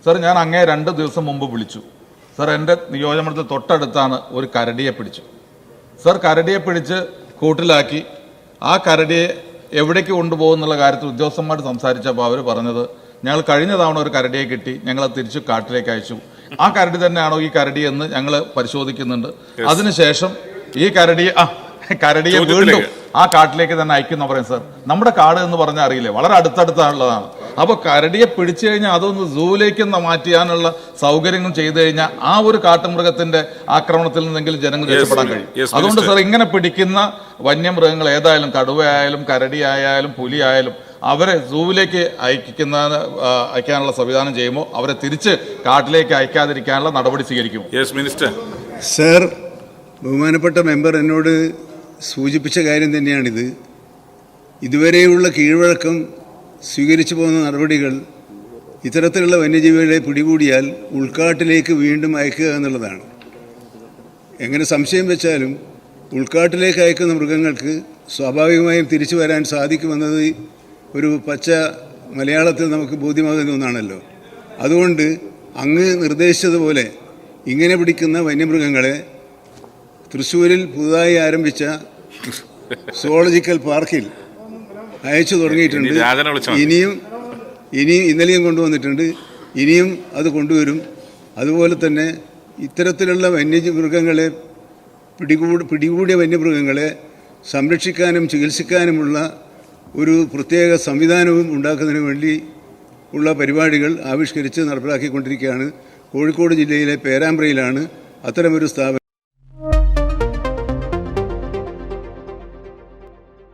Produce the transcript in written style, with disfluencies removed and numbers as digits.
Sir ഞാൻ അങ്ങേ 2 ദിവസം മുമ്പ് വിളിച്ചു. സാർ എൻ്റെ നിയോജകമണ്ഡലത്തിൽ തൊട്ടടുത്താണ് ഒരു കരടിയെ പിടിച്ചു. സാർ കരടിയെ പിടിച്ച് കൂട്ടിലാക്കി. ആ കരടിയെ എവിടേക്ക് കൊണ്ടുപോകുന്നുള്ള കാര്യത്തിൽ ഉദ്യോഗസ്ഥന്മാർ സംസാരിച്ചപ്പോൾ അവർ പറഞ്ഞത് ഞങ്ങൾ കഴിഞ്ഞ തവണ ഒരു കരടിയെ കിട്ടി, ഞങ്ങളത് തിരിച്ചു കാട്ടിലേക്ക് അയച്ചു. ആ കരടി തന്നെയാണോ ഈ കരടി എന്ന് ഞങ്ങൾ പരിശോധിക്കുന്നുണ്ട്. അതിനുശേഷം ഈ കരടിയെ വീണ്ടും ആ കാട്ടിലേക്ക് തന്നെ അയക്കുന്ന പറയും. സാർ നമ്മുടെ കാട് എന്ന് പറഞ്ഞാൽ അറിയില്ലേ, വളരെ അടുത്തടുത്തുള്ളതാണ്. അപ്പോൾ കരടിയെ പിടിച്ചു കഴിഞ്ഞാൽ അതൊന്ന് സൂവിലേക്ക് മാറ്റിയാനുള്ള സൗകര്യങ്ങൾ ചെയ്തു കഴിഞ്ഞാൽ ആ ഒരു കാട്ടുമൃഗത്തിന്റെ ആക്രമണത്തിൽ നിന്നെങ്കിലും ജനങ്ങൾ രക്ഷപ്പെടാൻ കഴിയും. അതുകൊണ്ട് സാർ ഇങ്ങനെ പിടിക്കുന്ന വന്യമൃഗങ്ങൾ ഏതായാലും കടുവയായാലും കരടിയായാലും പുലിയായാലും അവരെ സൂവിലേക്ക് അയക്കാനുള്ള സംവിധാനം ചെയ്യുമ്പോൾ അവരെ തിരിച്ച് കാട്ടിലേക്ക് അയക്കാതിരിക്കാനുള്ള നടപടി സ്വീകരിക്കും. സർ, ബഹുമാനപ്പെട്ട മെമ്പർ എന്നോട് സൂചിപ്പിച്ച കാര്യം തന്നെയാണിത്. ഇതുവരെയുള്ള കീഴ്വഴക്കം സ്വീകരിച്ചു പോകുന്ന നടപടികൾ ഇത്തരത്തിലുള്ള വന്യജീവികളെ പിടികൂടിയാൽ ഉൾക്കാട്ടിലേക്ക് വീണ്ടും അയക്കുക എന്നുള്ളതാണ്. എങ്ങനെ സംശയം വെച്ചാലും ഉൾക്കാട്ടിലേക്ക് അയക്കുന്ന മൃഗങ്ങൾക്ക് സ്വാഭാവികമായും തിരിച്ചു വരാൻ സാധിക്കുമെന്നത് ഒരു പച്ച മലയാളത്തിൽ നമുക്ക് ബോധ്യമാകുന്ന ഒന്നാണല്ലോ. അതുകൊണ്ട് അങ്ങ് നിർദ്ദേശിച്ചതുപോലെ ഇങ്ങനെ പിടിക്കുന്ന വന്യമൃഗങ്ങളെ തൃശ്ശൂരിൽ പുതുതായി ആരംഭിച്ച സുവോളജിക്കൽ പാർക്കിൽ അയച്ചു തുടങ്ങിയിട്ടുണ്ട്. ഇനിയും ഇന്നലെയും കൊണ്ടുവന്നിട്ടുണ്ട്, ഇനിയും അത് കൊണ്ടുവരും. അതുപോലെ തന്നെ ഇത്തരത്തിലുള്ള വന്യമൃഗങ്ങളെ പിടികൂടിയ വന്യമൃഗങ്ങളെ സംരക്ഷിക്കാനും ചികിത്സിക്കാനുമുള്ള ഒരു പ്രത്യേക സംവിധാനവും ഉണ്ടാക്കുന്നതിന് വേണ്ടി ഉള്ള പരിപാടികൾ ആവിഷ്കരിച്ച് നടപ്പിലാക്കിക്കൊണ്ടിരിക്കുകയാണ്. കോഴിക്കോട് ജില്ലയിലെ പേരാമ്പ്രയിലാണ് അത്തരമൊരു സ്ഥാപനം